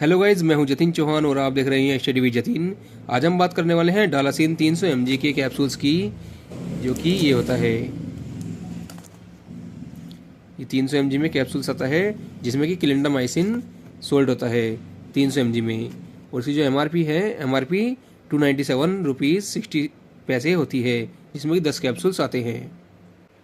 Hello guys, मैं हूं जतिन चौहान और आप देख रहे हैं स्टडी विद जतिन। आज हम बात करने वाले हैं डालासिन 300 mg के कैप्सूल्स की, जो कि ये होता है। ये 300 mg में कैप्सूल्स आता है, जिसमें कि क्लिंडामाइसिन सोल्ट होता है 300 mg में। और इसकी जो MRP है, MRP 297 रुपीज़ 60 पैसे होती है, जिसमें कि 10 कैप्सूल्स आते हैं।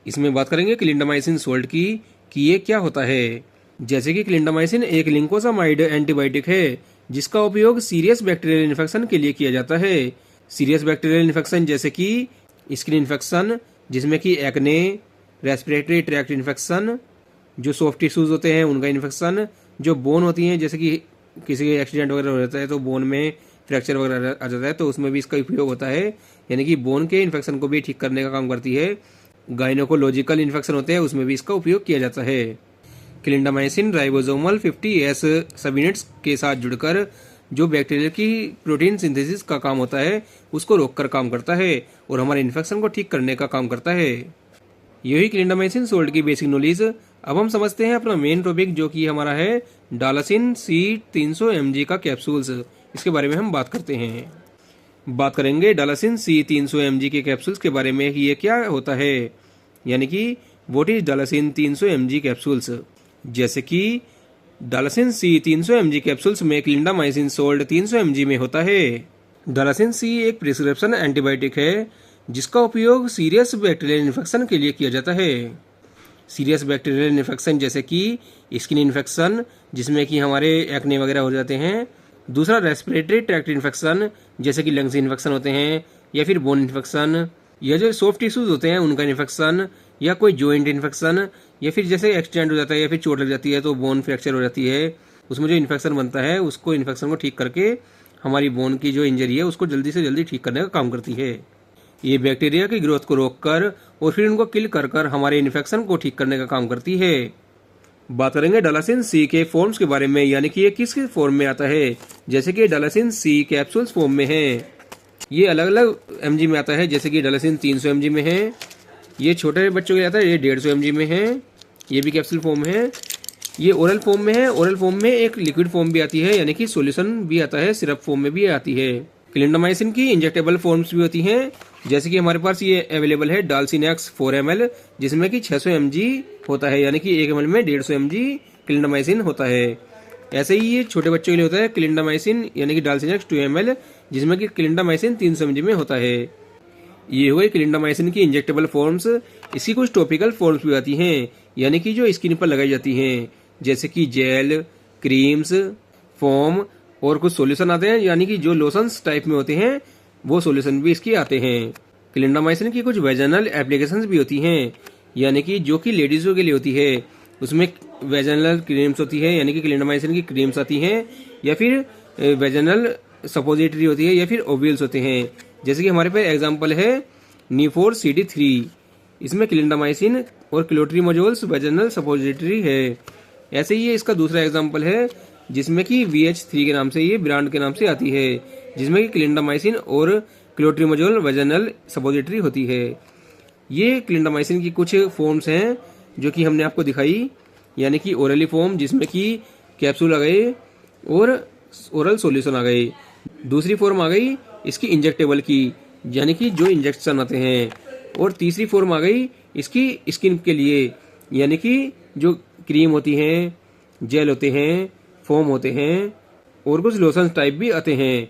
इसमें बात करेंगे क्लिंडामाइसिन सोल्ट की कि ये क्या होता है। जैसे कि क्लिंडामाइसिन एक लिंकोसामाइड एंटीबायोटिक है, जिसका उपयोग सीरियस बैक्टीरियल इन्फेक्शन के लिए किया जाता है। सीरियस बैक्टीरियल इन्फेक्शन जैसे कि स्किन इन्फेक्शन, जिसमें कि एक्ने, रेस्पिरेटरी ट्रैक्ट इन्फेक्शन, जो सॉफ्ट टिश्यूज होते हैं उनका इन्फेक्शन, जो बोन होती हैं, जैसे कि किसी एक्सीडेंट वगैरह हो जाता है तो बोन में फ्रैक्चर वगैरह आ जाता है, तो उसमें भी इसका उपयोग होता है। यानी कि बोन के इन्फेक्शन को भी ठीक करने का काम करती है। गायनोकोलॉजिकल इन्फेक्शन होते हैं, उसमें भी इसका उपयोग किया जाता है। क्लिंडामाइसिन राइबोसोमल 50S सबयूनिट्स के साथ जुड़कर जो बैक्टीरिया की प्रोटीन सिंथेसिस का काम होता है उसको रोककर काम करता है और हमारे इन्फेक्शन को ठीक करने का काम करता है। यही क्लिंडामाइसिन सोल्ट की बेसिक नॉलेज। अब हम समझते हैं अपना मेन टॉपिक, जो कि हमारा है डालासिन C 300 mg का कैप्सूल्स। इसके बारे में हम बात करते हैं। बात करेंगे डालासिन C 300 mg के कैप्सूल्स के बारे में कि ये क्या होता है, यानी कि व्हाट इज डालासिन 300 mg कैप्सूल्स। जैसे कि डालासिन C 300 mg कैप्सूल्स में क्लिंडामाइसिन सोल्ट 300 mg में होता है। डालासिन C एक प्रिस्क्रिप्शन एंटीबायोटिक है, जिसका उपयोग सीरियस बैक्टीरियल इन्फेक्शन के लिए किया जाता है। सीरियस बैक्टीरियल इन्फेक्शन जैसे कि स्किन इन्फेक्शन, जिसमें कि हमारे एक्ने वगैरह हो जाते हैं। दूसरा रेस्पिरेटरी ट्रैक्ट इन्फेक्शन, जैसे कि लंग्स इन्फेक्शन होते हैं, या फिर बोन इन्फेक्शन, या जो सॉफ्ट टिश्यूज होते हैं उनका इन्फेक्शन, या कोई जॉइंट इन्फेक्शन, या फिर जैसे एक्सीडेंट हो जाता है या फिर चोट लग जाती है तो बोन फ्रैक्चर हो जाती है, उसमें जो इन्फेक्शन बनता है उसको इन्फेक्शन को ठीक करके हमारी बोन की जो इंजरी है उसको जल्दी से जल्दी ठीक करने का काम करती है। ये बैक्टीरिया की ग्रोथ को रोककर और फिर उनको किल कर कर हमारे इन्फेक्शन को ठीक करने का काम करती है। बात करेंगे डालासिन C के फॉर्म्स के बारे में, यानी कि ये किस किस फॉर्म में आता है। जैसे कि डालासिन C कैप्सूल्स फॉर्म में है, ये अलग अलग mg में आता है। जैसे कि डालासिन 300 mg में है, ये छोटे बच्चों के लिए आता है, ये 150 mg में है, ये भी कैप्सूल फॉर्म है। ये ओरल फॉर्म में है, ओरल फॉर्म में एक लिक्विड फॉर्म भी आती है, यानी कि सॉल्यूशन भी आता है, सिरप फॉर्म में भी आती है। क्लिंडामाइसिन की इंजेक्टेबल फॉर्म्स भी होती हैं, जैसे कि हमारे पास ये अवेलेबल है डालसिन एक्स 4 ml, जिसमें कि 600 mg होता है, यानी कि 1 ml में 150 mg क्लिंडामाइसिन होता है। ऐसे ही ये छोटे बच्चों के लिए होता है क्लिंडामाइसिन, यानी कि डालसिन एक्स 2 ml, जिसमें कि क्लिंडामाइसिन 300 mg में होता है। ये हुए क्लिंडामाइसिन की इंजेक्टेबल फॉर्म्स। इसकी कुछ टॉपिकल फॉर्म्स भी आती हैं, यानी कि जो स्किन पर लगाई जाती हैं, जैसे कि जेल, क्रीम्स, फोम, और कुछ सॉल्यूशन आते हैं, यानी कि जो लोशंस टाइप में होते हैं वो सॉल्यूशन भी इसकी आते हैं। क्लिंडामाइसिन की कुछ वेजनल एप्लीकेशंस भी होती हैं, यानी कि जो कि लेडीजों के लिए होती है, उसमें वेजनल क्रीम्स होती है, यानी कि क्लिंडामाइसिन की क्रीम्स आती हैं, या फिर वेजनल सपोजिटरी होती है, या फिर ओव्यूल्स होते हैं। जैसे कि हमारे पास एग्जांपल है नीफोर CD3, इसमें क्लिंडामाइसिन और क्लोट्रीमोजोल्स वेजनल सपोजिटरी है। ऐसे ही इसका दूसरा एग्जांपल है, जिसमें कि VH3 के नाम से, ये ब्रांड के नाम से आती है, जिसमें कि क्लिंडामाइसिन और क्लोट्रीमोजोल वेजनल सपोजिटरी होती है। ये क्लिंडामाइसिन की कुछ फॉर्म्स हैं जो कि हमने आपको दिखाई, यानी कि ओरली फॉर्म, जिसमें कि कैप्सूल आ गए और ओरल सॉल्यूशन आ गए। दूसरी फॉर्म आ गई इसकी इंजेक्टेबल की, यानी कि जो इंजेक्शन आते हैं। और तीसरी फॉर्म आ गई इसकी स्किन के लिए, यानी कि जो क्रीम होती हैं, जेल होते हैं, फोम होते हैं, और कुछ लोशन टाइप भी आते हैं।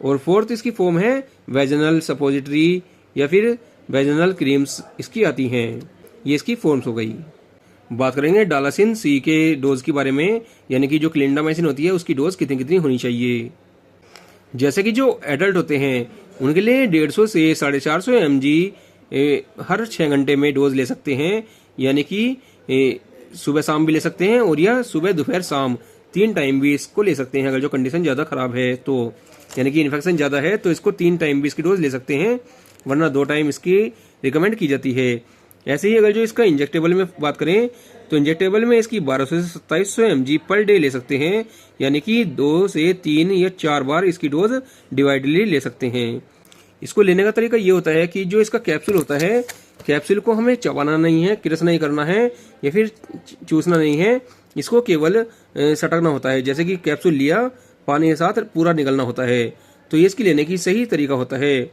और फोर्थ इसकी फॉर्म है वेजनल सपोजिटरी, या फिर वेजनल क्रीम्स इसकी आती हैं। ये इसकी फॉर्म्स हो गई। बात करेंगे डालासिन C के डोज के बारे में, यानी कि जो क्लिंडामाइसिन होती है उसकी डोज कितनी कितनी होनी चाहिए। जैसे कि जो एडल्ट होते हैं उनके लिए 150 से 450 mg हर 6 घंटे में डोज ले सकते हैं, यानी कि सुबह शाम भी ले सकते हैं, और या सुबह दोपहर शाम 3 टाइम भी इसको ले सकते हैं। अगर जो कंडीशन ज़्यादा खराब है तो, यानी कि इन्फेक्शन ज़्यादा है, तो इसको 3 टाइम भी इसकी डोज ले सकते हैं, वरना 2 टाइम इसकी रिकमेंड की जाती है। ऐसे ही अगर जो इसका इंजेक्टेबल में बात करें तो इंजेक्टेबल में इसकी 1200 से 2700 mg पर डे ले सकते हैं, यानी कि 2 से 3 या 4 बार इसकी डोज डिवाइडली ले सकते हैं। इसको लेने का तरीका ये होता है कि जो इसका कैप्सूल होता है, कैप्सूल को हमें चबाना नहीं है, क्रश नहीं करना है, या फिर चूसना नहीं है, इसको केवल सटकना होता है। जैसे कि कैप्सूल लिया पानी के साथ पूरा निकलना होता है। तो ये इसकी लेने की सही तरीका होता है।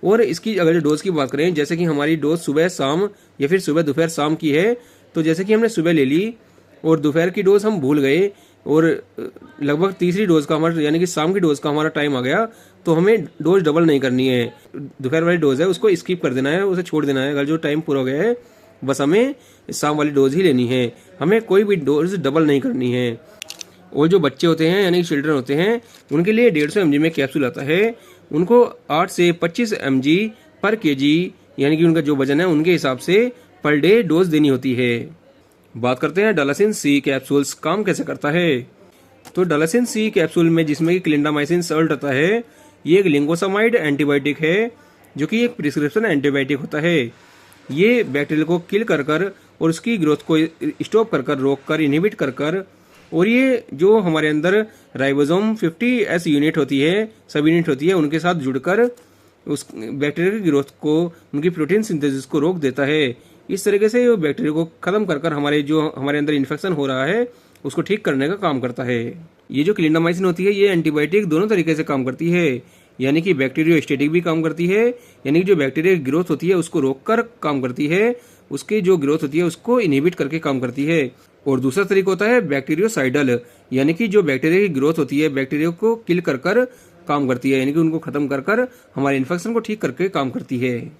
और इसकी अगर डोज की बात करें, जैसे कि हमारी डोज सुबह शाम या फिर सुबह दोपहर शाम की है, तो जैसे कि हमने सुबह ले ली और दोपहर की डोज हम भूल गए और लगभग तीसरी डोज का हमारा यानी कि शाम की डोज का हमारा टाइम आ गया, तो हमें डोज डबल नहीं करनी है। दोपहर वाली डोज है उसको स्किप कर देना है, उसे छोड़ देना है। अगर जो टाइम पूरा हो गया है बस हमें शाम वाली डोज ही लेनी है, हमें कोई भी डोज डबल नहीं करनी है। और जो बच्चे होते हैं यानी चिल्ड्रन होते हैं, उनके लिए 150 mg में कैप्सूल आता है। उनको 8 से 25 mg पर केजी यानी कि उनका जो वजन है उनके हिसाब से पर डे डोज देनी होती है। बात करते हैं डालासिन सी कैप्सूल्स काम कैसे करता है। तो डालासिन सी कैप्सूल में जिसमें कि क्लिंडामाइसिन सॉल्ट आता है, ये एक लिंगोसामाइड एंटीबायोटिक है जो कि एक प्रिस्क्रिप्शन एंटीबायोटिक होता है। ये बैक्टीरिया को किल कर और उसकी ग्रोथ को स्टॉप कर रोक कर इनहिबिट कर और ये जो हमारे अंदर राइबोसोम 50S यूनिट होती है, सब यूनिट होती है, उनके साथ जुड़कर उस बैक्टीरिया की ग्रोथ को, उनकी प्रोटीन सिंथेसिस को रोक देता है। इस तरीके से ये बैक्टीरिया को खत्म कर हमारे अंदर इन्फेक्शन हो रहा है उसको ठीक करने का काम करता है। ये जो क्लिंडामाइसिन होती है ये एंटीबायोटिक दोनों तरीके से काम करती है, यानी कि बैक्टीरियोस्टेटिक भी काम करती है, यानी कि जो बैक्टीरिया की ग्रोथ होती है उसको रोक कर काम करती है, उसकी जो ग्रोथ होती है उसको इनहिबिट करके काम करती है। और दूसरा तरीका होता है बैक्टीरियोसाइडल, यानी कि जो बैक्टीरिया की ग्रोथ होती है बैक्टीरिया को किल कर काम करती है, यानी कि उनको खत्म कर हमारे इन्फेक्शन को ठीक करके काम करती है।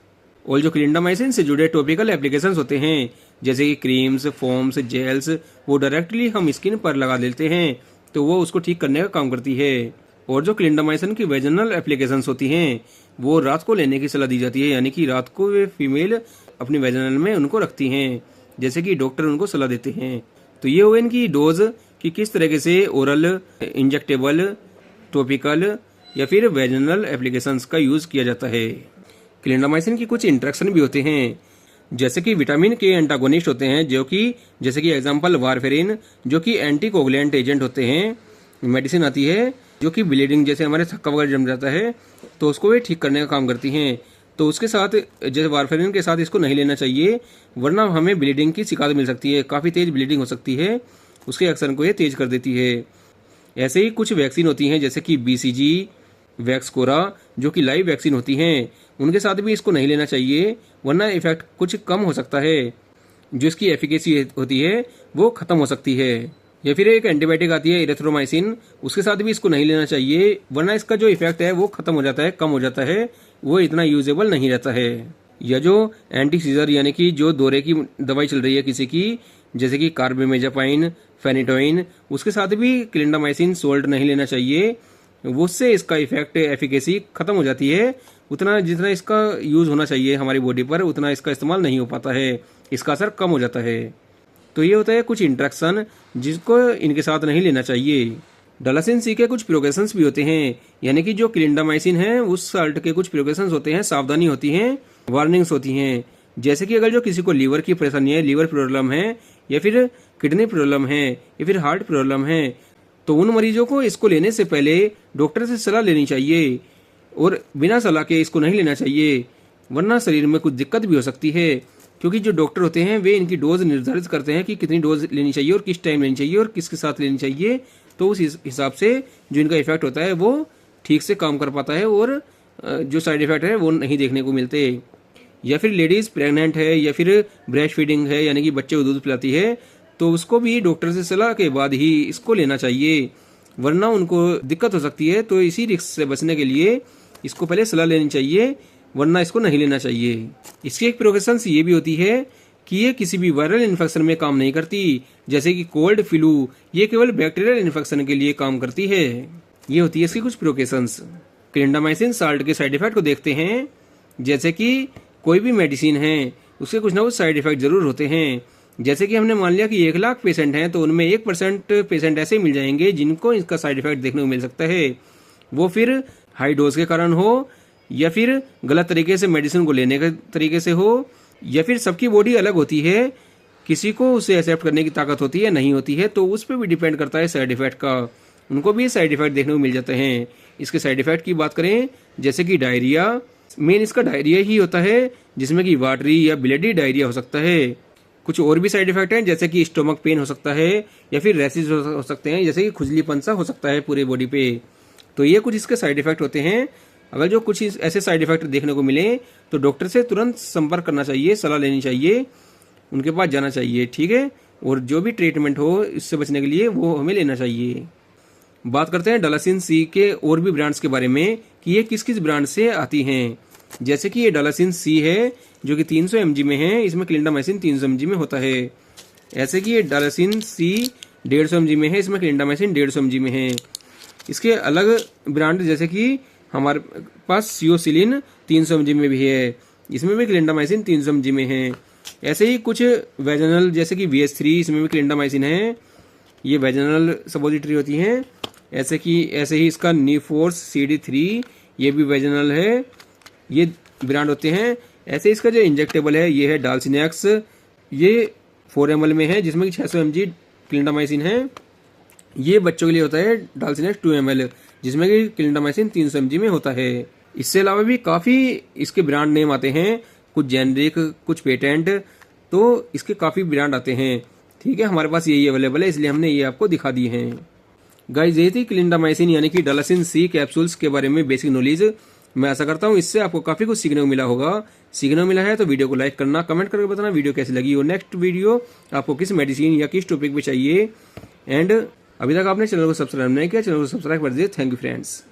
और जो क्लिंडामाइसिन से जुड़े टॉपिकल एप्लीकेशंस होते हैं जैसे कि क्रीम्स, फोम्स, जेल्स, वो डायरेक्टली हम स्किन पर लगा लेते हैं तो वो उसको ठीक करने का काम करती है। और जो क्लिंडामाइसिन की वेजिनल एप्लीकेशंस होती हैं वो रात को लेने की सलाह दी जाती है, यानी कि रात को वे फीमेल अपनी वेजिनल में उनको रखती हैं, जैसे कि डॉक्टर उनको सलाह देते हैं। तो ये हो इनकी डोज कि किस तरीके से ओरल, इंजेक्टेबल, टॉपिकल या फिर वेजिनल एप्लीकेशंस का यूज किया जाता है। क्लिंडामाइसिन की कुछ इंटरेक्शन भी होते हैं, जैसे कि विटामिन के एंटागोनिस्ट होते हैं जो कि जैसे कि एग्जांपल वारफेरिन जो कि एंटीकोगुलेंट एजेंट होते हैं। मेडिसिन आती है जो कि ब्लीडिंग, जैसे हमारे थक्का वगैरह जम जाता है तो उसको वे ठीक करने का काम करती हैं। तो उसके साथ जैसे वारफेरिन के साथ इसको नहीं लेना चाहिए, वरना हमें ब्लीडिंग की शिकायत मिल सकती है, काफ़ी तेज ब्लीडिंग हो सकती है, उसके एक्शन को ये तेज कर देती है। ऐसे ही कुछ वैक्सीन होती हैं जैसे कि BCG, वैक्सकोरा जो कि लाइव वैक्सीन होती हैं, उनके साथ भी इसको नहीं लेना चाहिए, वरना इफेक्ट कुछ कम हो सकता है, जो इसकी एफिकेसी होती है वो खत्म हो सकती है। या फिर एक एंटीबायोटिक आती है इरेथ्रोमाइसिन, उसके साथ भी इसको नहीं लेना चाहिए, वरना इसका जो इफेक्ट है वो खत्म हो जाता है, कम हो जाता है, वो इतना यूजेबल नहीं रहता है। या जो एंटी सीजर यानी कि जो दौरे की दवाई चल रही है किसी की, जैसे कि कार्बेमेजापाइन, फेनिटोइन, उसके साथ भी क्लिंडामाइसिन सोल्ट नहीं लेना चाहिए, उससे इसका इफेक्ट एफिकेसी खत्म हो जाती है। उतना जितना इसका यूज होना चाहिए हमारी बॉडी पर उतना इसका इस्तेमाल नहीं हो पाता है, इसका असर कम हो जाता है। तो ये होता है कुछ इंट्रैक्शन जिसको इनके साथ नहीं लेना चाहिए। डालासिन सी के कुछ प्रिकॉशंस भी होते हैं, यानी कि जो क्लिंडामाइसिन है उस साल्ट के कुछ प्रिकॉशंस होते हैं, सावधानी होती हैं, वार्निंग्स होती हैं। जैसे कि अगर जो किसी को लीवर की परेशानी है, लीवर प्रॉब्लम है या फिर किडनी प्रॉब्लम है या फिर हार्ट प्रॉब्लम है, तो उन मरीजों को इसको लेने से पहले डॉक्टर से सलाह लेनी चाहिए और बिना सलाह के इसको नहीं लेना चाहिए, वरना शरीर में कुछ दिक्कत भी हो सकती है। क्योंकि जो डॉक्टर होते हैं वे इनकी डोज निर्धारित करते हैं कि कितनी डोज लेनी चाहिए और किस टाइम लेनी चाहिए और किसके साथ लेनी चाहिए, तो उस हिसाब से जो इनका इफेक्ट होता है वो ठीक से काम कर पाता है और जो साइड इफेक्ट है वो नहीं देखने को मिलते। या फिर लेडीज़ प्रेग्नेंट है या फिर ब्रेस्ट फीडिंग है यानी कि बच्चे को दूध पिलाती है, तो उसको भी डॉक्टर से सलाह के बाद ही इसको लेना चाहिए, वरना उनको दिक्कत हो सकती है। तो इसी रिस्क से बचने के लिए इसको पहले सलाह लेनी चाहिए, वरना इसको नहीं लेना चाहिए। इसकी एक प्रिकॉशंस ये भी होती है कि ये किसी भी वायरल इन्फेक्शन में काम नहीं करती, जैसे कि कोल्ड, फ्लू, ये केवल बैक्टीरियल इन्फेक्शन के लिए काम करती है। ये होती है इसकी कुछ प्रिकॉशंस। क्लिंडामाइसिन साल्ट के साइड इफेक्ट को देखते हैं। जैसे कि कोई भी मेडिसिन है उसके कुछ ना कुछ साइड इफेक्ट जरूर होते हैं। जैसे कि हमने मान लिया कि 1,00,000 पेशेंट हैं तो उनमें 1% पेशेंट ऐसे मिल जाएंगे जिनको इसका साइड इफेक्ट देखने को मिल सकता है। वो फिर हाई डोज के कारण हो या फिर गलत तरीके से मेडिसिन को लेने के तरीके से हो, या फिर सबकी बॉडी अलग होती है, किसी को उसे एक्सेप्ट करने की ताकत होती है नहीं होती है, तो उस पर भी डिपेंड करता है साइड इफेक्ट का। उनको भी साइड इफेक्ट देखने को मिल जाते हैं। इसके साइड इफेक्ट की बात करें जैसे कि डायरिया, मेन इसका डायरिया ही होता है जिसमें कि वाटरी या ब्लडी डायरिया हो सकता है। कुछ और भी साइड इफेक्ट हैं, जैसे कि स्टोमक पेन हो सकता है या फिर रैशेज हो सकते हैं, जैसे कि खुजलीपन सा हो सकता है पूरे बॉडी पे। तो ये कुछ इसके साइड इफेक्ट होते हैं। अगर जो कुछ ऐसे साइड इफेक्ट देखने को मिले तो डॉक्टर से तुरंत संपर्क करना चाहिए, सलाह लेनी चाहिए, उनके पास जाना चाहिए, ठीक है। और जो भी ट्रीटमेंट हो इससे बचने के लिए वो हमें लेना चाहिए। बात करते हैं डालासिन सी के और भी ब्रांड्स के बारे में कि ये किस किस ब्रांड से आती हैं। जैसे कि ये डालासिन सी है जो कि 300 mg में है, इसमें क्लिंडामाइसिन 300 mg में होता है। ऐसे कि ये डालासिन सी 150 mg में है, इसमें क्लिंडामाइसिन 150 mg में है। इसके अलग ब्रांड जैसे कि हमारे पास सियोसिलिन 300 mg में भी है, इसमें भी क्लिंडामाइसिन 300 mg में है। ऐसे ही कुछ वेजनल जैसे कि VS3, इसमें भी क्लिंडामाइसिन है, ये वेजनल सपोजिटरी होती हैं। ऐसे ही इसका न्यूफोर्स CD3, ये भी वेजनल है, ये ब्रांड होते हैं। ऐसे इसका जो इंजेक्टेबल है ये है डालसिनेक्स, ये 4 ml में है, जिसमें कि 600 mg क्लिंडामाइसिन है। ये बच्चों के लिए होता है डालसिनेक्स 2 ml, जिसमें कि क्लिंडामाइसिन 300 mg में होता है। इससे अलावा भी काफ़ी इसके ब्रांड नेम आते हैं, कुछ जेनरिक, कुछ पेटेंट, तो इसके काफ़ी ब्रांड आते हैं, ठीक है। हमारे पास यही अवेलेबल है, इसलिए हमने ये आपको दिखा दी है। गाइस, ये थी क्लिंडामाइसिन यानी कि डालासिन सी कैप्सूल्स के बारे में बेसिक नॉलेज। मैं आशा करता हूँ इससे आपको काफ़ी कुछ सीखने को मिला होगा। सीखने को मिला है तो वीडियो को लाइक करना, कमेंट करके बताना वीडियो कैसी लगी और नेक्स्ट वीडियो आपको किस मेडिसिन या किस टॉपिक पे चाहिए। एंड अभी तक आपने चैनल को सब्सक्राइब नहीं किया, चैनल को सब्सक्राइब कर दीजिए। Thank you friends.